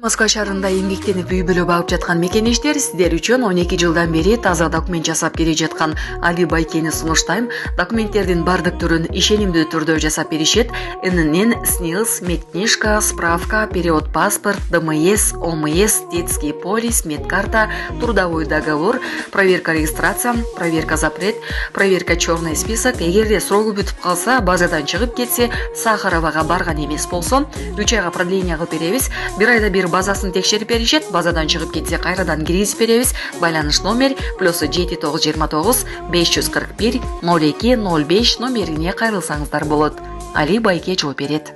Москва шаарында эмгектенип үй бүлө багып жаткан мекенештер, сиздер үчүн 12 жылдан бери таза документ жасап келе жаткан Али Байкени сунуштайм. Документтердин бардык түрүн ишенимдүү түрдө жасап беришет. ИНН, СНИЛС, медкнижка, справка, перевод паспорт, ДМС, ОМС, детский полис, медкарта, трудовой договор, проверка регистрация, проверка запрет, проверка черный список. Эгерде срогу бүтүп калса, базадан чыгып кетсе, Сахаровага барган эмес болсо, 3 айга продление кылып беребиз. 1 айда бир базасын текшерип беришет. Базадан чыгып кетсе, кайрадан киргизип беребиз. Байланыш номер +7929 541 02 05 номерине кайрылсаңыздар болот. Али Байке жооп берет.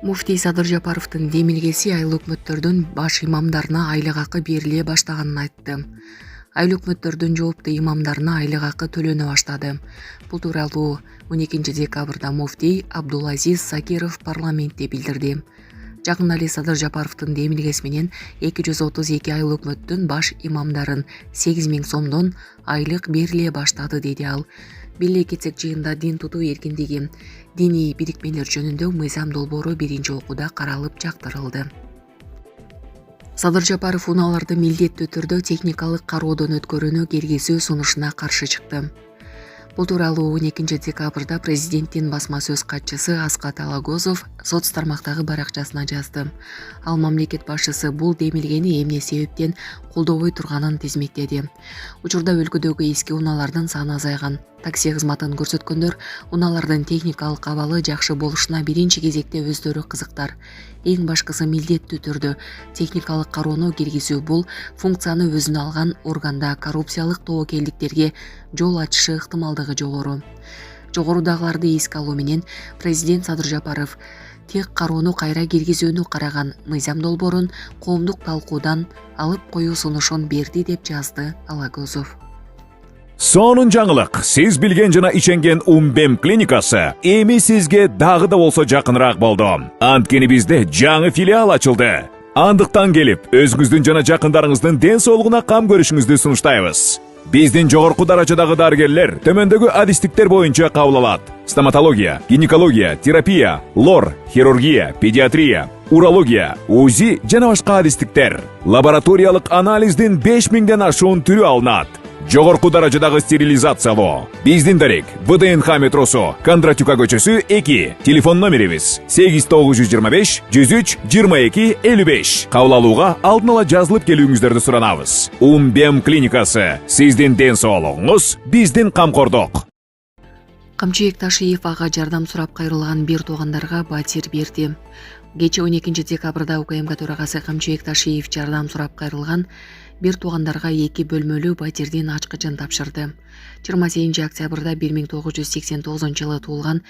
Муфтий Садыр Жапаровдун демилгеси айыл өкмөттөрдүн баш имамдарына айлык акы бериле баштаганын айтты. Айыл өкмөттөрдүн жооптуу имамдарына айлык акы төлөнө баштады. Бул тууралуу 12 декабрда муфтий Абдулазиз Закиров парламентте билдирди. Жакында эле Садыр Жапаровдун демилгеси менен 232 айыл өкмөттүн баш имамдарын 8000 сомдон айлык бериле баштады деди ал. Биле кетсек, жыйында дин тутуу эркиндиги, диний бирикмелер жөнүндө мыйзам долбоору биринчи окууда каралып жактырылды. Садыр Жапаров унааларды милдеттүү түрдө техникалык кароодон өткөрүүнү киргизүү сунушуна каршы чыкты. Бул тууралуу 12 декабрда президенттин басма сөз катчысы Аскат Алагозов соц тармактагы баракчасына жазды. Ал мамлекет башчысы бул демилгени эмне себептен колдобой турганын тизмектеди. Учурда өлкөдөгү эски унаалардын саны азайган. Такси кызматын көрсөткөндөр унаалардын техникалык абалы жакшы болушуна биринчи кезекте өздөрү кызыктар. Эң башкысы милдеттүү түрдө техникалык кароону киргизүү. Бул функцияны өзүнө алган органда коррупциялык тобокелдиктерге жол ачышы ыктымалдыгы жогору. Жогорудагыларды эске алуу менен президент Садыр Жапаров тек кароону кайра киргизүүнү караган мыйзам долбоорун коомдук талкуудан алып коюу сунушун берди деп жазды Алагозов. Сонун жаңылык, сиз билген жана ишенген Умбем клиникасы эми сизге дагы да болсо жакыныраак болду. Анткени бизде жаңы филиал ачылды. Андыктан келип, өзүңүздүн жана жакындарыңыздын ден соолугуна кам көрүшүңүздү сунуштайбыз. Биздин жогорку даражадагы дарыгерлер төмөндөгү адистиктер боюнча кабыл алат: стоматология, гинекология, терапия, лор, хирургия, педиатрия, урология, УЗИ жана башка адистиктер. Лабораториялык анализдин 5000ден ашуун түрү алынат. Жогорку даражадагы стерилизациялоо. Биздин дарек ВДНХ метросу, Кондратюка көчөсү 2. Телефон номерибиз 8925 103 22 55. Кабыл алууга алдын ала жазылып келүүңүздөрдү суранабыз. Умбем клиникасы. Сиздин ден соолугуңуз, биздин камкордук. Камчыбек Ташиев ага жардам сурап кайрылган бир туугандарга батир берди. Кечээ 12 декабрда УКМК төрагасы Камчыбек Ташиев жардам сурап кайрылган бир туугандарга 2 бөлмөлүү батирдин ачкычын тапшырды. 28 октябрда 1989 жылы туулган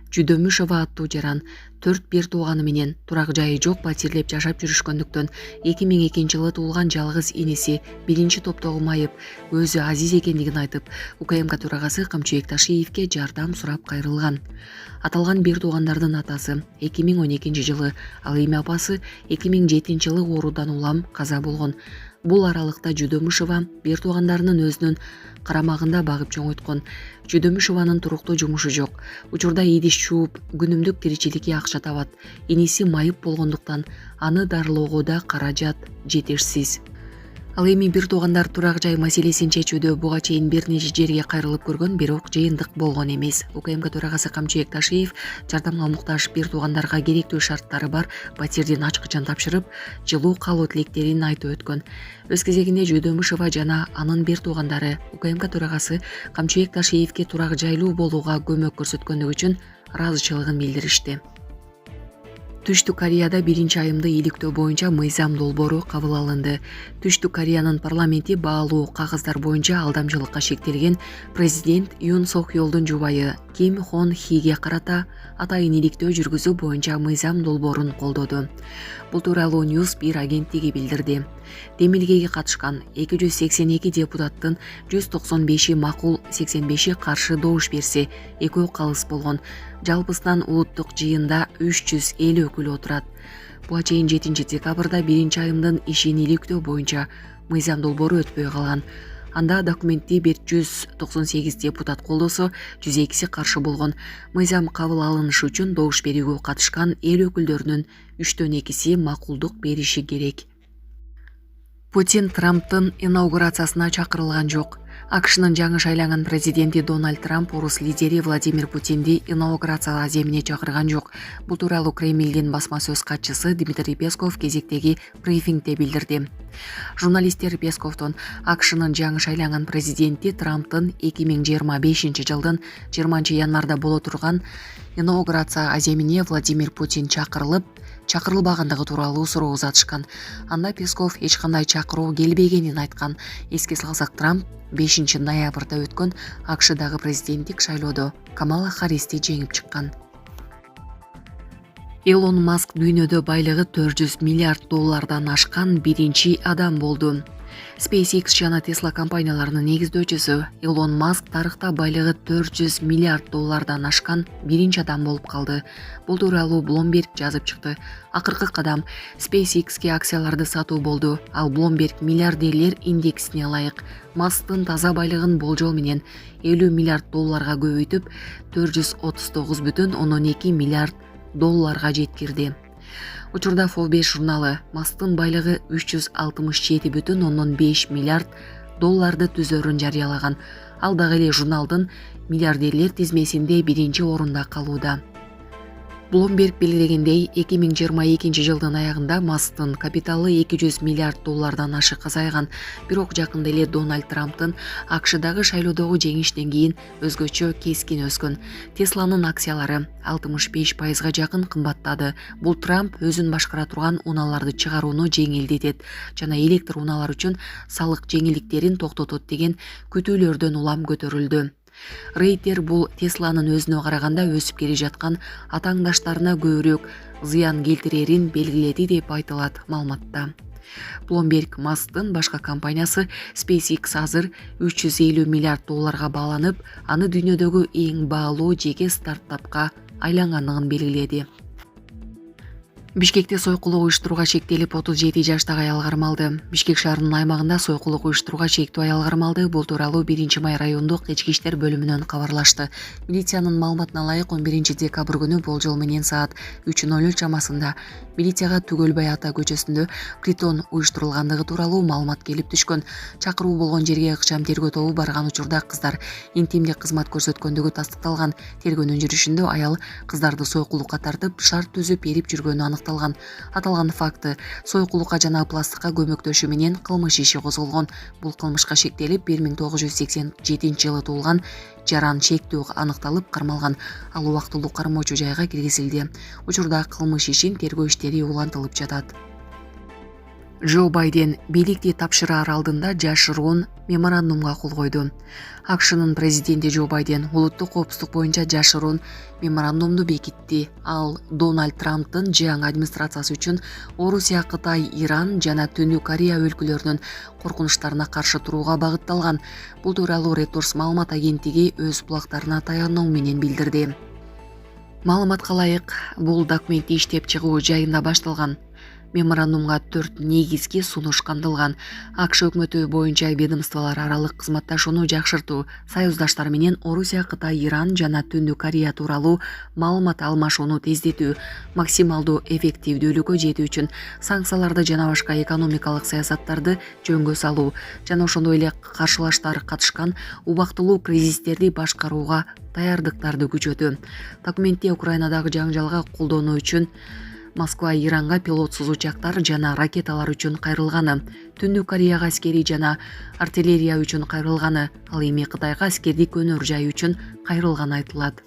Жүдөмүшова аттуу жаран 4 бир тууганы менен турак жайы жок батирлеп жашап жүрүшкөндүктөн 2002 жылы туулган жалгыз иниси биринчи топтогу майып өзү азиз экендигин айтып, УКМК төрагасы Камчыбек Ташиевке жардам сурап кайрылган. Аталган бир туугандардын атасы 2012 жылы, ал эми апасы 2007 жылы оорудан улам каза болгон. Бул аралыкта Жүдөмүшова бир туугандарынын өзүнүн карамагында багып чоңойткон. Жүдөмүшованын туруктуу жумушу жок. Учурда идиш чууп, күнүмдүк тиричиликке акча табат. Иниси майып болгондуктан аны дарылоого да каражат жетишсиз. Ал эми бир туугандар турак жай маселесин чечүүдө буга чейин бир нече жерге кайрылып көргөн, бирок жыйынтык болгон эмес. УКМК төрагасы Камчыбек Ташиев жардамга муктаж бир туугандарга керектүү шарттары бар батирдин ачкычын тапшырып, жылуу калуу тилектерин айтып өткөн. Өз кезегинде Жүдөмүшова жана анын бир туугандары УКМК төрагасы Камчыбек Ташиевке турак жайлуу болууга көмөк көрсөткөндүгү үчүн ыраазычылыгын билдиришти. Түштүк Кореяда биринчи айымды иликтөө боюнча мыйзам долбоору кабыл алынды. Түштүк Кореянын парламенти баалуу кагаздар боюнча алдамчылыкка шектелген президент Юн Сок Йолдун жубайы Ким Хон Хиге карата атайын иликтөө жүргүзүү боюнча мыйзам долбоорун колдоду. Бул тууралуу News 1 агенттиги билдирди. Демилгеге катышкан 282 депутаттын 195 макул, 85 каршы добуш берсе, 2 калыс болгон. Жалпысынан улуттук жыйында 350 өкүл отурат. Буга чейин 7 декабрда биринчи айымдын ишин иликтөө боюнча мыйзам долбоору өтпөй калган. Анда документти 198 депутат колдосо, 102 каршы болгон. Мыйзам кабыл алынышы үчүн добуш берүүгө катышкан эл өкүлдөрүнүн 3/2 макулдук бериши керек. Путин Трамптын инаугурациясына чакырылган жок. АКШнын жаңы шайланган президенти Дональд Трамп орус лидери Владимир Путинди инаугурация аземине чакырган жок. Бул тууралуу Кремлдин басма сөз катчысы Дмитрий Песков кезектеги брифингде билдирди. Журналисттер Песковдон АКШнын жаңы шайланган президенти Трамптын 2025 жылдын 20 январда боло турган инаугурация аземине Владимир Путин чакырылбагандыгы тууралуу суроо узатышкан. Анда Песков эч кандай чакыруу келбегенин айткан. Эске салсак, Трамп 5 ноябрда өткөн АКШдагы президенттик шайлоодо Камала Харристи жеңип чыккан. Илон Маск дүйнөдө байлыгы 400 миллиард доллардан ашкан биринчи адам болду. SpaceX жана Tesla компанияларынын негиздөөчүсү Илон Маск тарыхта байлыгы 400 миллиард доллардан ашкан биринчи адам болуп калды. Бул тууралуу Bloomberg жазып чыкты. Акыркы кадам SpaceX'ке акцияларды сатуу болду. Ал Bloomberg миллиардерлер индексине ылайык Масктын таза байлыгын болжол менен 50 миллиард долларга көбөйтүп 439,2 миллиард долларга жеткирди. Учурда Forbes журналы Масктын байлыгы 367,5 миллиард долларды түзөрүн жарыялаган. Ал дагы эле журналдын миллиардерлер тизмесинде биринчи орунда калууда. Bloomberg белгилегендей, 2022 жылдын аягында Масктын капиталы 200 миллиард доллардан ашык азайган. Бирок жакында эле Дональд Трамптын АКШдагы шайлоодогу жеңиштен кийин өзгөчө кескин өскөн. Тесланын акциялары 65% жакын кымбаттады. Бул Трамп өзүн башкара турган унааларды чыгарууну жеңилдетет жана электр унаалар үчүн салык жеңилдиктерин токтотот деген күтүүлөрдөн улам көтөрүлдү. Рейтер бул Тесланын өзүнө караганда өсүп келе жаткан атаңдаштарына көбүрөөк зыян келтирерин белгиледи деп айтылат маалыматта. Bloomberg Масктын башка компаниясы SpaceX азыр 350 миллиард долларга бааланып, аны дүйнөдөгү эң баалуу жеке стартапка айлангандыгын белгиледи. Бишкекте сойкулук уюштурууга шектелип 37 жаштагы аял кармалды. Бишкек шаарынын аймагында сойкулук уюштурууга шектүү аял кармалды. Бул тууралуу 1-май райондук ички иштер бөлүмүнөн кабарлашты. Милициянын маалыматына ылайык 11 декабрь күнү болжол менен саат 3:00 чамасында милицияга Түгөлбай ата көчөсүндө притон уюштурулгандыгы тууралуу маалымат келип түшкөн. Чакыруу болгон жерге ыкчам тергөө тобу барган учурда кыздар интимдик кызмат көрсөткөндүгү тастыкталган. Тергөөнүн жүрүшүндө аял кыздарды сойкулукка тартып, шарт түзүп берип жүргөнү аныкталган. Аталган факты сойкулукка жана пластикка көмөктөшүү менен кылмыш иши козголгон. Бул кылмышка шектелип 1987 жылы туулган Жаран Шектүү аныкталып кармалган. Ал убактылуу кармоочу жайга киргизилди. Учурда кылмыш ишин тергөө иштери улантылып жатат. Джо Байден бийликти тапшыраар алдында жашыруун меморандумга кол койду. АКШнын президенти Джо Байден улуттук коопсуздук боюнча жашыруун меморандумду бекитти. Ал Дональд Трамптын жаңы администрациясы үчүн Орусия, Кытай, Иран жана Түндүк Корея өлкөлөрүнүн коркунучтарына каршы турууга багытталган. Бул тууралуу Reuters маалымат агенттиги өз булактарына таянуу менен билдирди. Маалыматка ылайык, бул документти иштеп чыгуу жайында башталган. Меморандумга 4 негизги сунуш камтылган. АКШ өкмөтү боюнча ведомстволор аралык кызматташууну жакшыртуу, союздаштар менен Орусия, Кытай, Иран жана Түндүк Корея тууралуу маалымат алмашууну тездетүү, максималдуу эффективдүүлүккө жетүү үчүн санкцияларды жана башка экономикалык саясаттарды жөнгө салуу жана ошондой эле каршылаштар катышкан убактылуу кризистерди башкарууга даярдыктарды күчөтүү. Документте Украинадагы жаңжалга колдонуу үчүн Москва Иранга пилотсуз учактар жана ракеталар үчүн кайрылганы, Түндүк Кореяга аскери жана артиллерия үчүн кайрылганы, ал эми Кытайга аскердик өнөр жай үчүн кайрылганы айтылат.